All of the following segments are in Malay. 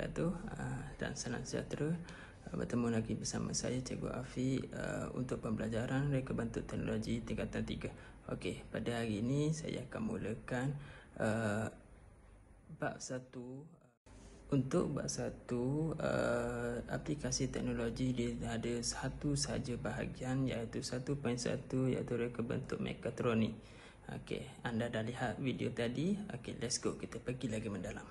wabarakatuh dan salam sejahtera. Bertemu lagi bersama saya Cikgu Afi untuk pembelajaran reka bentuk teknologi tingkatan 3. Okey, pada hari ini saya akan mulakan bab 1. Untuk bab 1 aplikasi teknologi, dia ada satu sahaja bahagian iaitu 1.1 iaitu reka bentuk mekatronik. Okey, anda dah lihat video tadi. Okey, let's go, kita pergi lagi mendalam.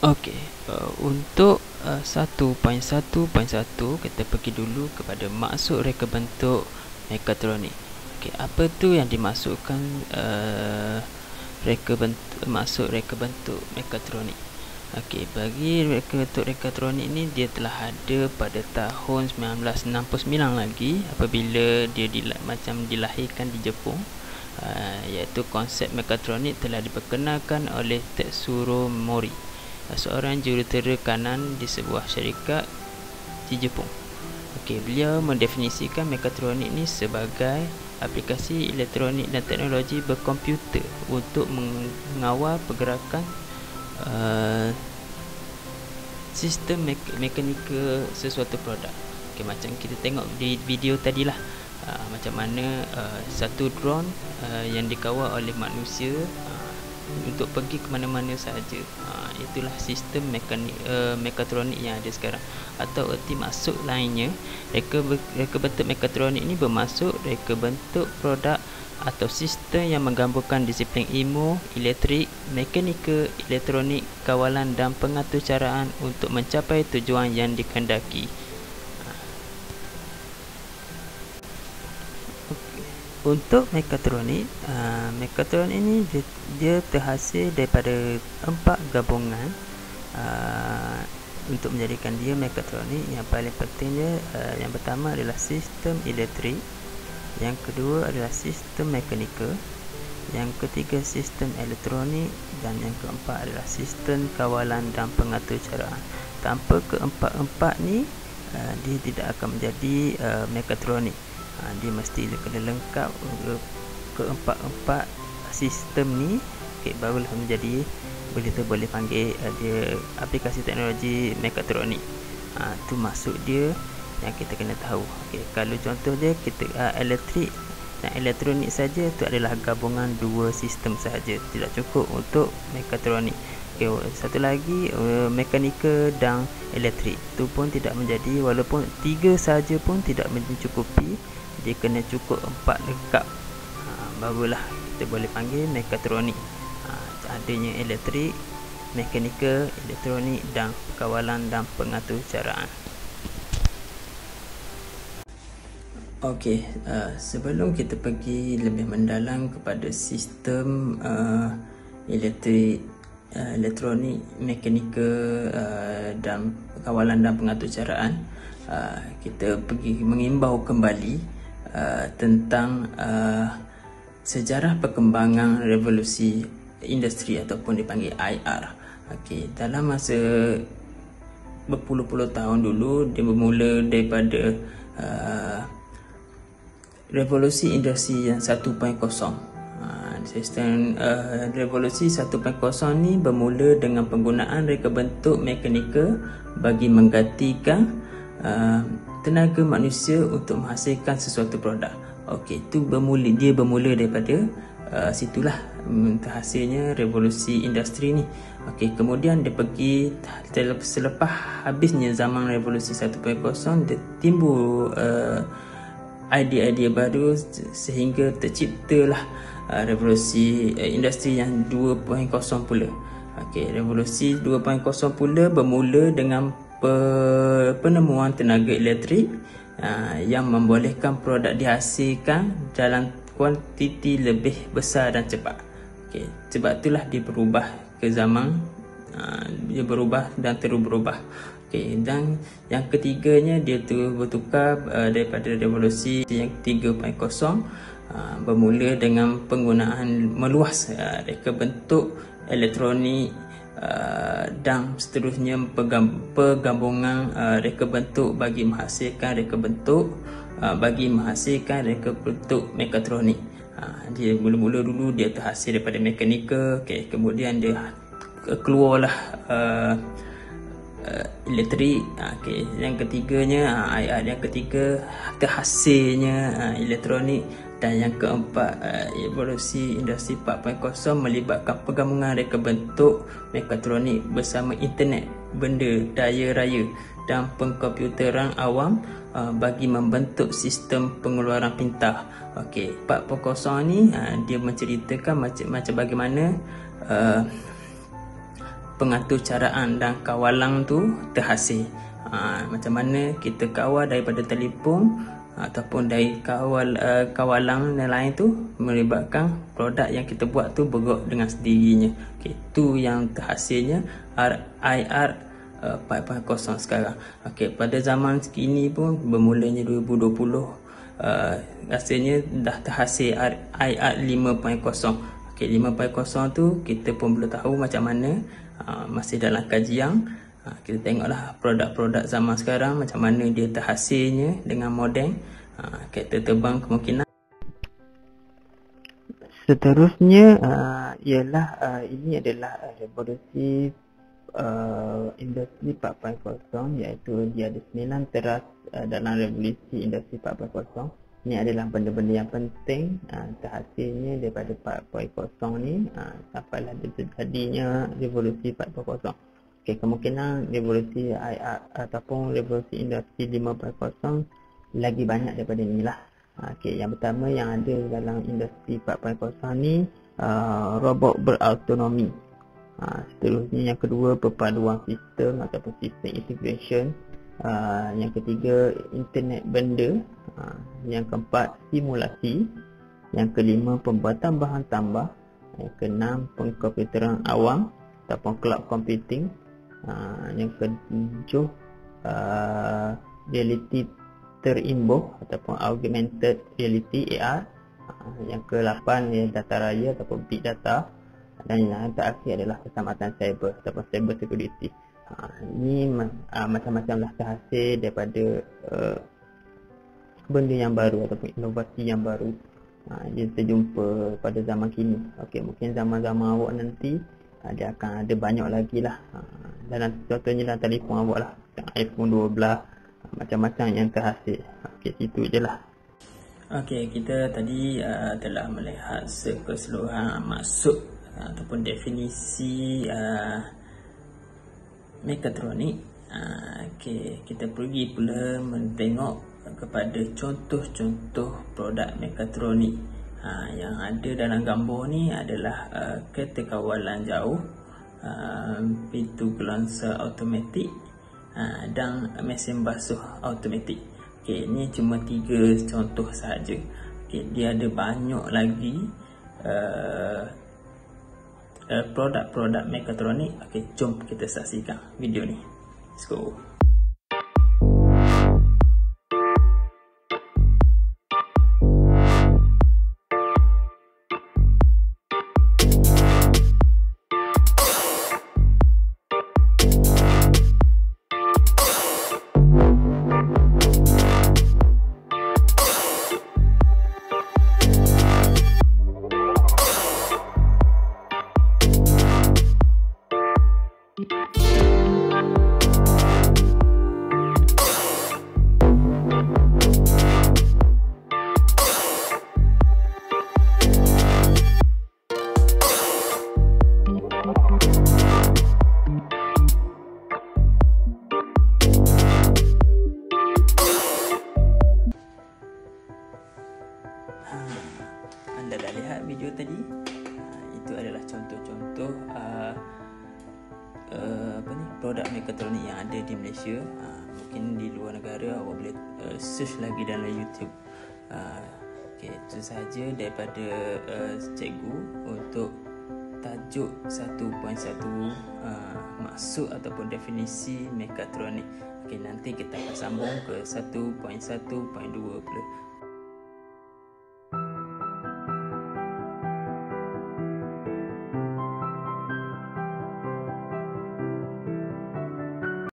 Okey, untuk 1.1.1 kita pergi dulu kepada maksud reka bentuk mekatronik. Okey, apa tu yang dimaksudkan maksud reka bentuk mekatronik? Okey, bagi reka bentuk mekatronik ni dia telah ada pada tahun 1969 lagi apabila dia dilahirkan di Jepun. Iaitu konsep mekatronik telah diperkenalkan oleh Tetsuro Mori, seorang jurutera kanan di sebuah syarikat di Jepun. Okey, beliau mendefinisikan mekatronik ni sebagai aplikasi elektronik dan teknologi berkomputer untuk mengawal pergerakan sistem mekanikal sesuatu produk. Okey, macam kita tengok di video tadilah, macam mana satu drone yang dikawal oleh manusia untuk pergi ke mana-mana sahaja. Itulah sistem mekatronik yang ada sekarang. Atau erti maksud lainnya, reka bentuk mekatronik ini bermaksud reka bentuk produk atau sistem yang menggabungkan disiplin ilmu, elektrik, mekanika, elektronik, kawalan dan pengaturcaraan untuk mencapai tujuan yang dikehendaki. Untuk mekatronik, mekatronik ini dia terhasil daripada 4 gabungan untuk menjadikan dia mekatronik. Yang paling pentingnya, yang pertama adalah sistem elektrik, yang kedua adalah sistem mekanika, yang ketiga sistem elektronik, dan yang keempat adalah sistem kawalan dan pengaturcaraan. Tanpa keempat-empat ni, dia tidak akan menjadi mekatronik. Dia mesti kena lengkap keempat-empat sistem ni. Okay, barulah menjadi, boleh panggil dia aplikasi teknologi mekatronik. Tu maksud dia yang kita kena tahu. Okay, kalau contoh dia kita elektrik dan elektronik saja, itu adalah gabungan dua sistem sahaja, tidak cukup untuk mekatronik. Okay, satu lagi mekanika dan elektrik, itu pun tidak menjadi, walaupun 3 sahaja pun tidak mencukupi. Dia kena cukup 4 lengkap, barulah kita boleh panggil mekatronik. Adanya elektrik, mekanika, elektronik dan kawalan dan pengaturcaraan. Okey, sebelum kita pergi lebih mendalam kepada sistem elektrik, elektronik, mekanika dan kawalan dan pengaturcaraan, kita pergi mengimbau kembali tentang sejarah perkembangan revolusi industri ataupun dipanggil IR. Okey, dalam masa berpuluh-puluh tahun dulu, dia bermula daripada revolusi industri yang 1.0. Sistem revolusi 1.0 ni bermula dengan penggunaan reka bentuk mekanika bagi menggantikan tenaga manusia untuk menghasilkan sesuatu produk. Okey, dia bermula daripada situlah terhasilnya revolusi industri ni. Okey, kemudian dia pergi, selepas habisnya zaman revolusi 1.0, dia timbul idea-idea baru sehingga terciptalah revolusi industri yang 2.0 pula. Okey, revolusi 2.0 pula bermula dengan penemuan tenaga elektrik yang membolehkan produk dihasilkan dalam kuantiti lebih besar dan cepat. Okey, sebab itulah dia berubah ke zaman, dia berubah dan terus berubah. Okey, dan yang ketiganya dia bertukar daripada revolusi yang 3.0, bermula dengan penggunaan meluas reka bentuk elektronik dan seterusnya, penggabungan reka bentuk bagi menghasilkan reka bentuk bagi menghasilkan reka bentuk mekatronik. Dia mula-mula dulu dia terhasil daripada mekanikal, kemudian dia keluarlah elektrik. Yang ketiganya IR, yang ketiga terhasilnya elektronik, dan yang keempat evolusi industri 4.0 melibatkan penggabungan reka bentuk mekatronik bersama internet benda, daya raya dan pengkomputeran awam bagi membentuk sistem pengeluaran pintar. 4.0 ni dia menceritakan macam bagaimana pengaturcaraan dan kawalan tu terhasil. Macam mana kita kawal daripada telefon ataupun dari kawalan yang lain tu, melibatkan produk yang kita buat tu bergerak dengan sendirinya. Tu yang terhasilnya IR 4.0 sekarang. Pada zaman sekini pun, bermulanya 2020, rasanya dah terhasil IR 5.0. 5.0 tu kita pun belum tahu macam mana, masih dalam kajian. Kita tengoklah produk-produk zaman sekarang macam mana dia terhasilnya dengan modem kereta terbang kemungkinan. Seterusnya ialah ini adalah revolusi industri 4.0, iaitu dia ada 9 teras dalam revolusi industri 4.0. Ini adalah benda-benda yang penting terhasilnya daripada 4.0 ni sampailah terjadinya revolusi 4.0. Kemungkinan revolusi IR ataupun revolusi industri 5.0 lagi banyak daripada inilah. Yang pertama yang ada dalam industri 4.0 ni robot berautonomi. Seterusnya yang kedua perpaduan sistem ataupun sistem integration. Yang ketiga internet benda. Yang keempat simulasi. Yang kelima pembuatan bahan tambah. Yang keenam pengkomputeran awam ataupun cloud computing. Yang ketujuh realiti terimbuh ataupun augmented reality AR. Yang ke-8 data raya ataupun big data. Dan yang terakhir adalah keselamatan cyber ataupun cyber security. Ini macam-macam lah terhasil daripada benda yang baru ataupun inovasi yang baru. Dia terjumpa pada zaman kini. Mungkin zaman-zaman awak nanti dia akan ada banyak lagi lah. Dalam contohnya dalam telefon awak lah, iPhone 12, macam-macam yang terhasil. Situ je lah. Kita tadi telah melihat keseluruhan maksud ataupun definisi mekatronik. Kita pergi pula mentengok kepada contoh-contoh produk mekatronik. Yang ada dalam gambar ni adalah kereta kawalan jauh, pintu gelansa automatik, dan mesin basuh automatik. Ini cuma 3 contoh sahaja. Dia ada banyak lagi produk-produk mekatronik. Jom kita saksikan video ni. Let's go. Anda dah lihat video tadi. Itu adalah contoh-contoh produk mekatronik yang ada di Malaysia. Mungkin di luar negara awak boleh search lagi dalam YouTube. Itu sahaja daripada cikgu untuk tajuk 1.1 maksud ataupun definisi mekatronik. Nanti kita akan sambung ke 1.1.2 pula.